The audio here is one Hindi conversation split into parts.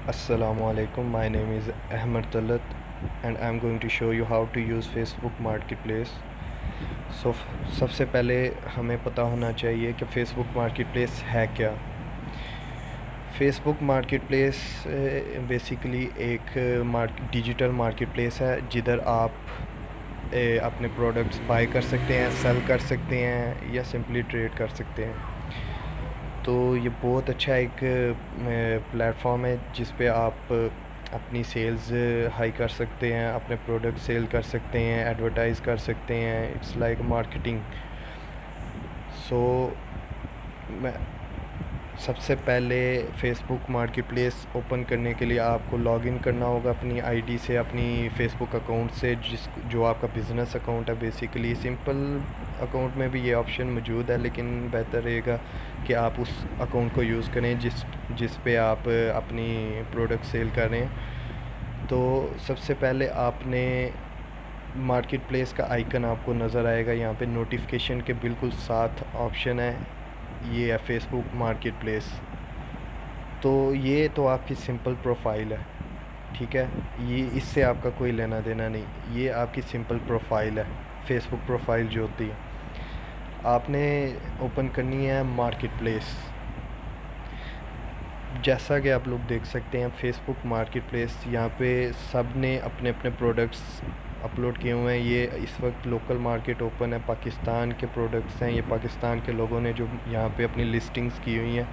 Assalamualaikum. My name is Ahmed Talat and I'm going to show you how to use Facebook Marketplace. So सबसे पहले हमें पता होना चाहिए कि Facebook Marketplace है क्या। Facebook Marketplace बेसिकली एक डिजिटल मार्केटप्लेस है जिधर आप अपने प्रोडक्ट्स बाय कर सकते हैं, सेल कर सकते हैं या सिंपली ट्रेड कर सकते हैं। तो ये बहुत अच्छा एक प्लेटफॉर्म है जिस पे आप अपनी सेल्स हाई कर सकते हैं, अपने प्रोडक्ट सेल कर सकते हैं, एडवर्टाइज़ कर सकते हैं। It's like marketing. सो मैं सबसे पहले फेसबुक मार्केटप्लेस ओपन करने के लिए आपको लॉगिन करना होगा अपनी आईडी से, अपनी फेसबुक अकाउंट से, जो आपका बिज़नेस अकाउंट है। बेसिकली सिंपल अकाउंट में भी ये ऑप्शन मौजूद है, लेकिन बेहतर रहेगा कि आप उस अकाउंट को यूज़ करें जिस पे आप अपनी प्रोडक्ट सेल कर रहे हैं। तो सबसे पहले आपने मार्केट प्लेस का आइकन आपको नज़र आएगा, यहाँ पे नोटिफिकेशन के बिल्कुल साथ ऑप्शन है, ये है फेसबुक मार्केट प्लेस। तो ये तो आपकी सिंपल प्रोफाइल है, ठीक है। ये इससे आपका कोई लेना देना नहीं, ये आपकी सिंपल प्रोफाइल है। फेसबुक प्रोफाइल जो होती है आपने ओपन करनी है मार्केट प्लेस। जैसा कि आप लोग देख सकते हैं फेसबुक मार्केट प्लेस, यहाँ पे सब ने अपने अपने प्रोडक्ट्स अपलोड किए हुए हैं। ये इस वक्त लोकल मार्केट ओपन है, पाकिस्तान के प्रोडक्ट्स हैं, ये पाकिस्तान के लोगों ने जो यहाँ पे अपनी लिस्टिंग्स की हुई हैं,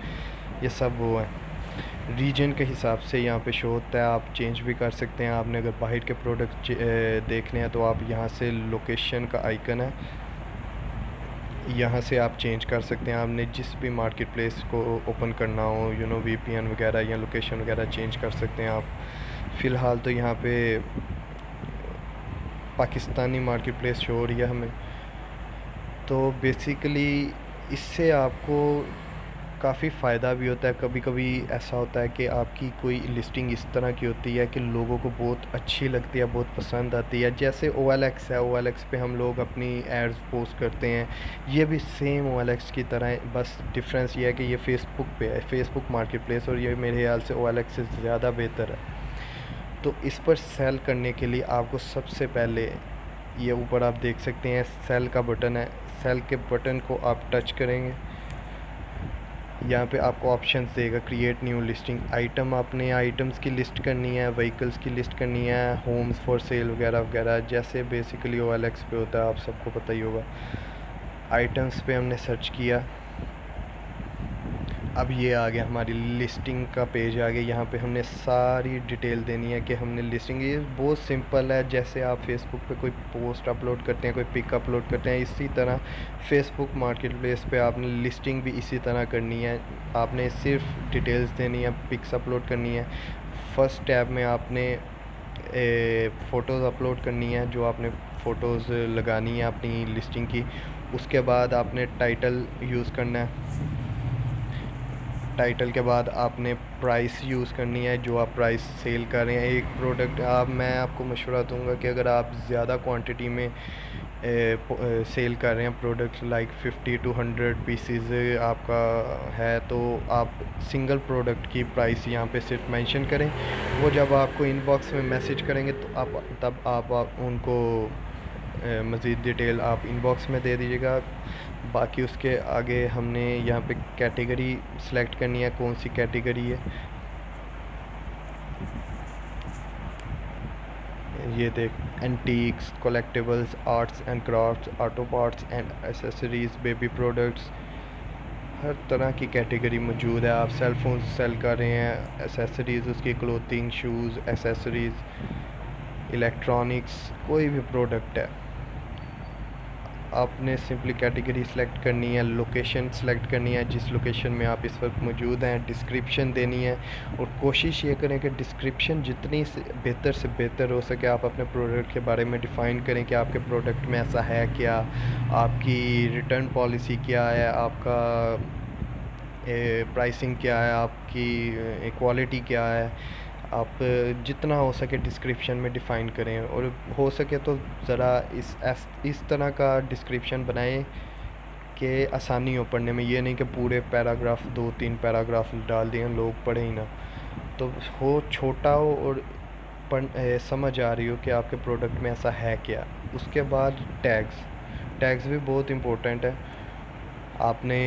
ये सब वो हैं। रीजन के हिसाब से यहाँ पे शो होता है, आप चेंज भी कर सकते हैं। आपने अगर बाहर के प्रोडक्ट देखने हैं तो आप यहाँ से लोकेशन का आइकन है, यहाँ से आप चेंज कर सकते हैं। आपने जिस भी मार्केट प्लेस को ओपन करना हो, वीपीएन वगैरह या लोकेशन वगैरह चेंज कर सकते हैं आप। फ़िलहाल तो यहाँ पे पाकिस्तानी मार्केट प्लेस शो हो रही है हमें। तो बेसिकली इससे आपको काफ़ी फ़ायदा भी होता है। कभी कभी ऐसा होता है कि आपकी कोई लिस्टिंग इस तरह की होती है कि लोगों को बहुत अच्छी लगती है, बहुत पसंद आती है। जैसे OLX है, OLX पे हम लोग अपनी एड्स पोस्ट करते हैं, ये भी सेम OLX की तरह है, बस डिफरेंस ये है कि ये फेसबुक पे है, फेसबुक मार्केट प्लेस, और ये मेरे ख्याल से OLX से ज़्यादा बेहतर है। तो इस पर सेल करने के लिए आपको सबसे पहले ये ऊपर आप देख सकते हैं सेल का बटन है, सेल के बटन को आप टच करेंगे, यहाँ पे आपको ऑप्शंस देगा क्रिएट न्यू लिस्टिंग आइटम। आपने आइटम्स की लिस्ट करनी है, व्हीकल्स की लिस्ट करनी है, होम्स फॉर सेल वगैरह वगैरह, जैसे बेसिकली OLX पे होता है, आप सबको पता ही होगा। आइटम्स पे हमने सर्च किया, अब ये आ गया हमारी लिस्टिंग का पेज आ गया। यहाँ पे हमने सारी डिटेल देनी है कि हमने लिस्टिंग, ये बहुत सिंपल है। जैसे आप फेसबुक पे कोई पोस्ट अपलोड करते हैं, कोई पिक अपलोड करते हैं, इसी तरह फेसबुक मार्केट प्लेस पे आपने लिस्टिंग भी इसी तरह करनी है। आपने सिर्फ डिटेल्स देनी है, पिक्स अपलोड करनी है। फर्स्ट टैब में आपने फ़ोटोज़ अपलोड करनी है, जो आपने फ़ोटोज़ लगानी है अपनी लिस्टिंग की। उसके बाद आपने टाइटल यूज़ करना है, टाइटल के बाद आपने प्राइस यूज़ करनी है, जो आप प्राइस सेल कर रहे हैं। एक प्रोडक्ट मैं आपको मशवरा दूंगा कि अगर आप ज़्यादा क्वांटिटी में सेल कर रहे हैं प्रोडक्ट्स, लाइक 50 to 100 पीसीज आपका है, तो आप सिंगल प्रोडक्ट की प्राइस यहाँ पे सिर्फ मेंशन करें। वो जब आपको इनबॉक्स में मैसेज करेंगे तो आप उनको मज़ीद डिटेल आप इनबॉक्स में दे दीजिएगा। बाकी उसके आगे हमने यहाँ पे कैटेगरी सेलेक्ट करनी है, कौन सी कैटेगरी है। ये देख, antiques, collectibles, arts and crafts, auto parts and accessories, baby products, हर तरह की कैटेगरी मौजूद है। आप सेल फोन सेल कर रहे हैं, एसेसरीज़ उसकी, क्लोथिंग, शूज़, एसेसरीज़, इलेक्ट्रॉनिक्स, कोई भी प्रोडक्ट है, आपने सिंपली कैटेगरी सेलेक्ट करनी है, लोकेशन सेलेक्ट करनी है जिस लोकेशन में आप इस वक्त मौजूद हैं, डिस्क्रिप्शन देनी है। और कोशिश ये करें कि डिस्क्रिप्शन जितनी से बेहतर हो सके आप अपने प्रोडक्ट के बारे में डिफ़ाइन करें कि आपके प्रोडक्ट में ऐसा है क्या, आपकी रिटर्न पॉलिसी क्या है, आपका प्राइसिंग क्या है, आपकी क्वालिटी क्या है। आप जितना हो सके डिस्क्रिप्शन में डिफ़ाइन करें, और हो सके तो ज़रा इस तरह का डिस्क्रिप्शन बनाएं कि आसानी हो पढ़ने में। ये नहीं कि पूरे पैराग्राफ 2-3 पैराग्राफ डाल दें, लोग पढ़ें ही ना। तो हो छोटा हो और समझ आ रही हो कि आपके प्रोडक्ट में ऐसा है क्या। उसके बाद टैग्स, टैग्स भी बहुत इम्पोर्टेंट है। आपने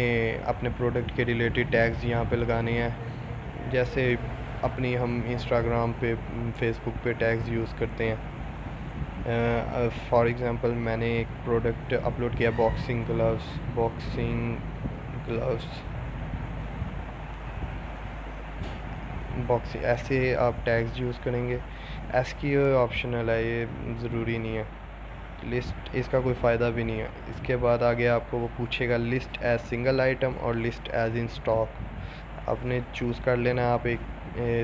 अपने प्रोडक्ट के रिलेटेड टैग्स यहाँ पे लगाने हैं। जैसे अपनी हम इंस्टाग्राम पे, फेसबुक पे टैग्स यूज़ करते हैं। फॉर एग्ज़ाम्पल मैंने एक प्रोडक्ट अपलोड किया, बॉक्सिंग ग्लव्स, बॉक्सिंग, ऐसे आप टैग्स यूज़ करेंगे। एस की ऑप्शनल है, ये ज़रूरी नहीं है। लिस्ट इसका कोई फ़ायदा भी नहीं है। इसके बाद आगे आपको वो पूछेगा लिस्ट एज सिंगल आइटम और लिस्ट एज इन स्टॉक। आपने चूज़ कर लेना है आप एक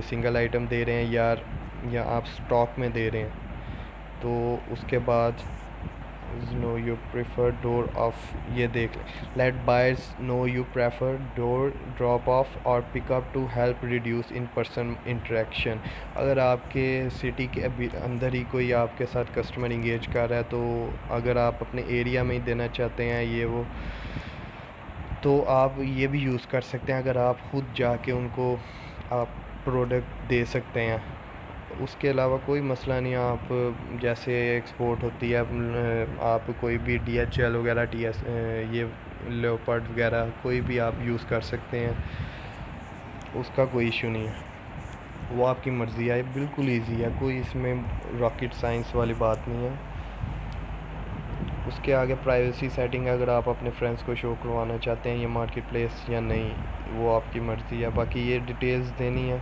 सिंगल आइटम दे रहे हैं या आप स्टॉक में दे रहे हैं। तो उसके बाद know you prefer door off, ये देख let buyers know you prefer door drop off और pickup to help reduce in person interaction. अगर आपके सिटी के अंदर ही कोई आपके साथ कस्टमर इंगेज कर रहा है, तो अगर आप अपने एरिया में ही देना चाहते हैं ये वो, तो आप ये भी यूज़ कर सकते हैं। अगर आप खुद जाके उनको आप प्रोडक्ट दे सकते हैं, उसके अलावा कोई मसला नहीं। आप जैसे एक्सपोर्ट होती है, आप कोई भी DHL वगैरह, TS, ये लेपर्ड वगैरह कोई भी आप यूज़ कर सकते हैं, उसका कोई इशू नहीं है। वो आपकी मर्ज़ी है, बिल्कुल इजी है, कोई इसमें रॉकेट साइंस वाली बात नहीं है। उसके आगे प्राइवेसी सेटिंग, अगर आप अपने फ्रेंड्स को शो करवाना चाहते हैं ये मार्केट प्लेस या नहीं, वो आपकी मर्ज़ी है। बाकी ये डिटेल्स देनी है।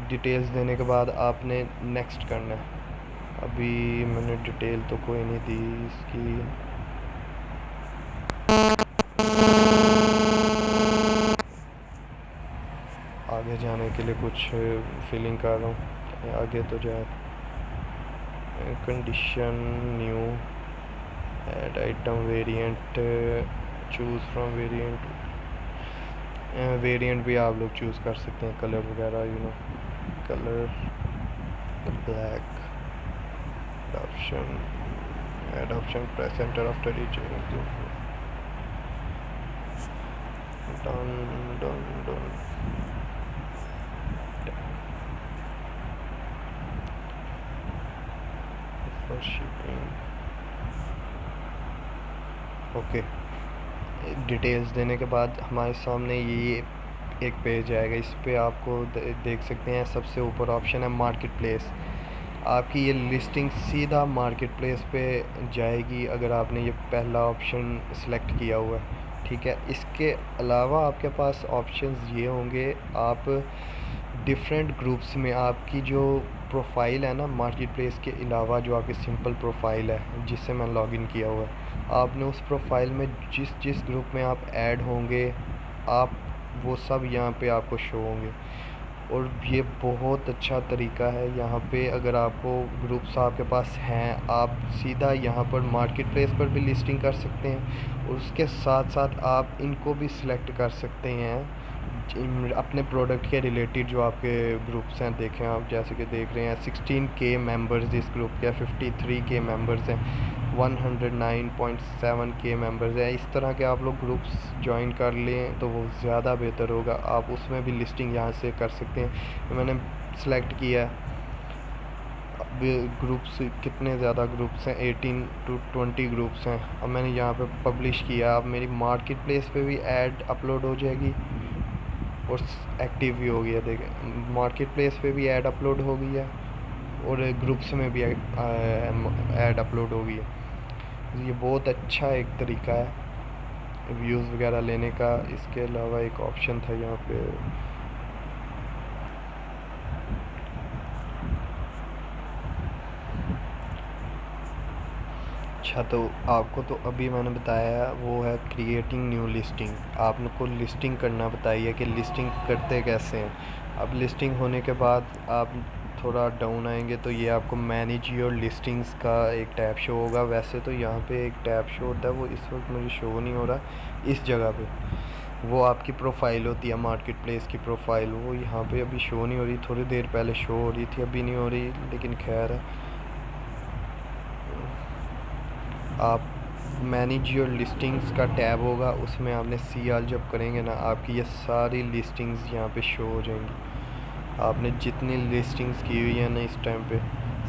डिटेल्स देने के बाद आपने नेक्स्ट करना है। अभी मैंने डिटेल तो कोई नहीं दी इसकी। आगे जाने के लिए कुछ फीलिंग कर रहा हूँ, आगे तो जाए। Condition new, add item variant, choose from variant. Variant भी आप लोग चूज़ कर सकते हैं, कलर वगैरह, colour black. Adoption press enter after reaching, done done done. For shipping, okay. Details देने के बाद हमारे सामने ये एक पेज आएगा। इस पे आपको देख सकते हैं सबसे ऊपर ऑप्शन है मार्केट प्लेस। आपकी ये लिस्टिंग सीधा मार्केट प्लेस पे जाएगी अगर आपने ये पहला ऑप्शन सेलेक्ट किया हुआ है, ठीक है। इसके अलावा आपके पास ऑप्शंस ये होंगे, आप डिफरेंट ग्रुप्स में आपकी जो प्रोफाइल है ना मार्केट प्लेस के अलावा, जो आपकी सिंपल प्रोफाइल है जिससे मैं लॉगिन किया हुआ है, आपने उस प्रोफाइल में जिस जिस ग्रुप में आप ऐड होंगे, आप वो सब यहाँ पे आपको शो होंगे। और ये बहुत अच्छा तरीका है। यहाँ पे अगर आपको ग्रुप्स आपके पास हैं, आप सीधा यहाँ पर मार्केट प्लेस पर भी लिस्टिंग कर सकते हैं और उसके साथ साथ आप इनको भी सिलेक्ट कर सकते हैं अपने प्रोडक्ट के रिलेटेड। जो आपके ग्रुप्स हैं, देखें आप, जैसे कि देख रहे हैं 16K मेंबर्स इस ग्रुप के, 53K मेंबर्स हैं, 109.7K मेंबर्स हैं। इस तरह के आप लोग ग्रुप्स ज्वाइन कर लें तो वो ज़्यादा बेहतर होगा। आप उसमें भी लिस्टिंग यहाँ से कर सकते हैं। मैंने सेलेक्ट किया है। ग्रुप्स कितने ज़्यादा ग्रुप्स हैं, 18 to 20 ग्रुप्स हैं। अब मैंने यहाँ पे पब्लिश किया। अब मेरी मार्केट प्लेस पे भी ऐड अपलोड हो जाएगी और एक्टिव भी हो गया। देखें, मार्केट प्लेस पे भी ऐड अपलोड हो गई है और ग्रुप्स में भी ऐड अपलोड हो गई है। ये बहुत अच्छा एक तरीका है व्यूज़ वगैरह लेने का। इसके अलावा एक ऑप्शन था यहाँ पे, अच्छा, तो आपको तो अभी मैंने बताया वो है क्रिएटिंग न्यू लिस्टिंग। आपको लिस्टिंग करना बताई है कि लिस्टिंग करते कैसे हैं। अब लिस्टिंग होने के बाद आप थोड़ा डाउन आएंगे तो ये आपको मैनेज योर लिस्टिंग्स का एक टैब शो होगा। वैसे तो यहाँ पे एक टैब शो होता है, वो इस वक्त मुझे शो नहीं हो रहा इस जगह पे। वो आपकी प्रोफाइल होती है मार्केट प्लेस की प्रोफाइल, वो यहाँ पे अभी शो नहीं हो रही। थोड़ी देर पहले शो हो रही थी, अभी नहीं हो रही, लेकिन खैर है। आप मैनेज योर लिस्टिंग्स का टैब होगा, उसमें आपने सी ऑल जब करेंगे ना, आपकी ये सारी लिस्टिंग्स यहाँ पे शो हो जाएंगी। आपने जितनी लिस्टिंग्स की हुई है ना इस टाइम पे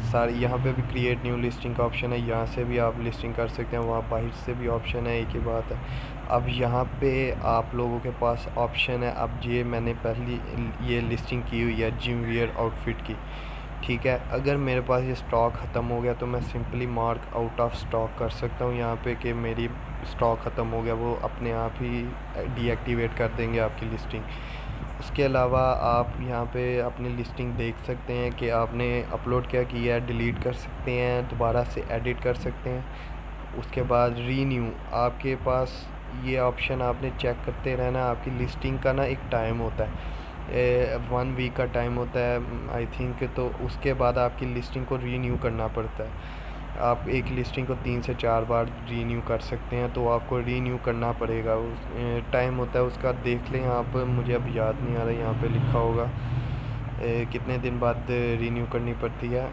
सारी, यहाँ पे भी क्रिएट न्यू लिस्टिंग का ऑप्शन है, यहाँ से भी आप लिस्टिंग कर सकते हैं, वहाँ बाहर से भी ऑप्शन है, एक ही बात है। अब यहाँ पे आप लोगों के पास ऑप्शन है, अब ये मैंने पहली ये लिस्टिंग की हुई है जिम वियर आउटफिट की, ठीक है। अगर मेरे पास ये स्टॉक ख़त्म हो गया तो मैं simply mark out of stock कर सकता हूँ यहाँ पे कि मेरी स्टॉक ख़त्म हो गया, वो अपने आप ही डीएक्टिवेट कर देंगे आपकी लिस्टिंग। उसके अलावा आप यहाँ पे अपनी लिस्टिंग देख सकते हैं कि आपने अपलोड क्या किया है, डिलीट कर सकते हैं, दोबारा से एडिट कर सकते हैं। उसके बाद रीन्यू, आपके पास ये ऑप्शन आपने चेक करते रहना। आपकी लिस्टिंग का ना एक टाइम होता है, 1 वीक का टाइम होता है आई थिंक, तो उसके बाद आपकी लिस्टिंग को रीन्यू करना पड़ता है। आप एक लिस्टिंग को 3 से 4 बार रीन्यू कर सकते हैं, तो आपको रीन्यू करना पड़ेगा। उस टाइम होता है उसका, देख लें आप, मुझे अब याद नहीं आ रहा, यहाँ पे लिखा होगा कितने दिन बाद रीन्यू करनी पड़ती है,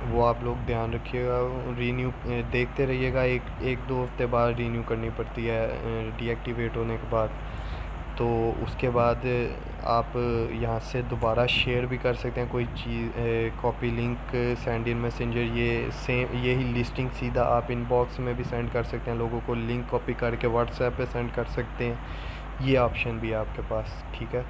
वो आप लोग ध्यान रखिएगा। रीन्यू देखते रहिएगा, एक दो हफ्ते बाद रीन्यू करनी पड़ती है डीएक्टिवेट होने के बाद। तो उसके बाद आप यहाँ से दोबारा शेयर भी कर सकते हैं कोई चीज़, copy link send in messenger, ये सेम यही लिस्टिंग सीधा आप इनबॉक्स में भी सेंड कर सकते हैं, लोगों को लिंक कॉपी करके व्हाट्सएप पे सेंड कर सकते हैं, ये ऑप्शन भी है आपके पास, ठीक है।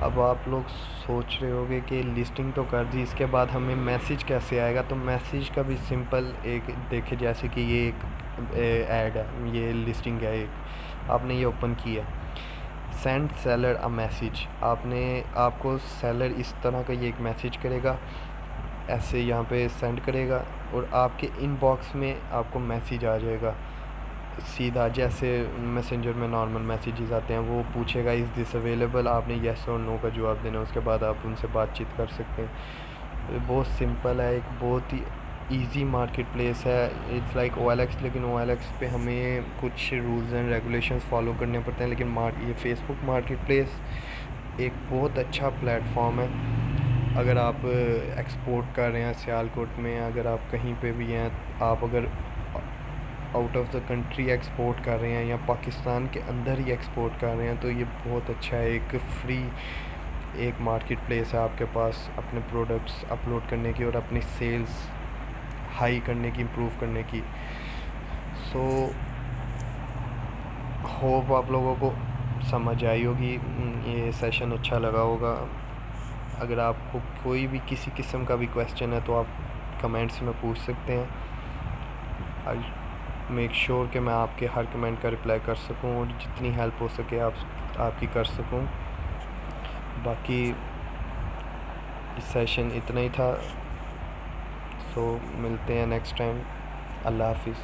अब आप लोग सोच रहे होंगे कि लिस्टिंग तो कर दी, इसके बाद हमें मैसेज कैसे आएगा, तो मैसेज का भी सिंपल एक देखिए, जैसे कि ये एक ऐड है, ये लिस्टिंग है एक, आपने ये ओपन किया, सेंड सेलर अ मैसेज, आपको सेलर इस तरह का ये एक मैसेज करेगा, ऐसे यहाँ पे सेंड करेगा और आपके इनबॉक्स में आपको मैसेज आ जाएगा सीधा, जैसे मैसेंजर में नॉर्मल मैसेजेस आते हैं, वो पूछेगा इज़ दिस अवेलेबल, आपने येस और नो का जवाब देना, उसके बाद आप उनसे बातचीत कर सकते हैं। बहुत सिंपल है, एक बहुत ही इजी मार्केट प्लेस है, इट्स लाइक OLX, लेकिन OLX पे हमें कुछ रूल्स एंड रेगुलेशंस फॉलो करने पड़ते हैं, लेकिन ये फेसबुक मार्केट प्लेस एक बहुत अच्छा प्लेटफॉर्म है। अगर आप एक्सपोर्ट कर रहे हैं सियालकोट में, अगर आप कहीं पे भी हैं, आप अगर out of the country export कर रहे हैं या पाकिस्तान के अंदर ही एक्सपोर्ट कर रहे हैं, तो ये बहुत अच्छा है, एक फ्री एक मार्केट प्लेस है आपके पास अपने प्रोडक्ट्स अपलोड करने की और अपनी सेल्स हाई करने की, इम्प्रूव करने की। सो होप आप लोगों को समझ आई होगी, ये सेशन अच्छा लगा होगा। अगर आपको कोई भी किसी किस्म का भी क्वेश्चन है तो आप कमेंट्स में पूछ सकते हैं, आई मेक श्योर कि मैं आपके हर कमेंट का रिप्लाई कर सकूं और जितनी हेल्प हो सके आपकी कर सकूं। बाकी इस सेशन इतना ही था, सो मिलते हैं नेक्स्ट टाइम। अल्लाह हाफिज़।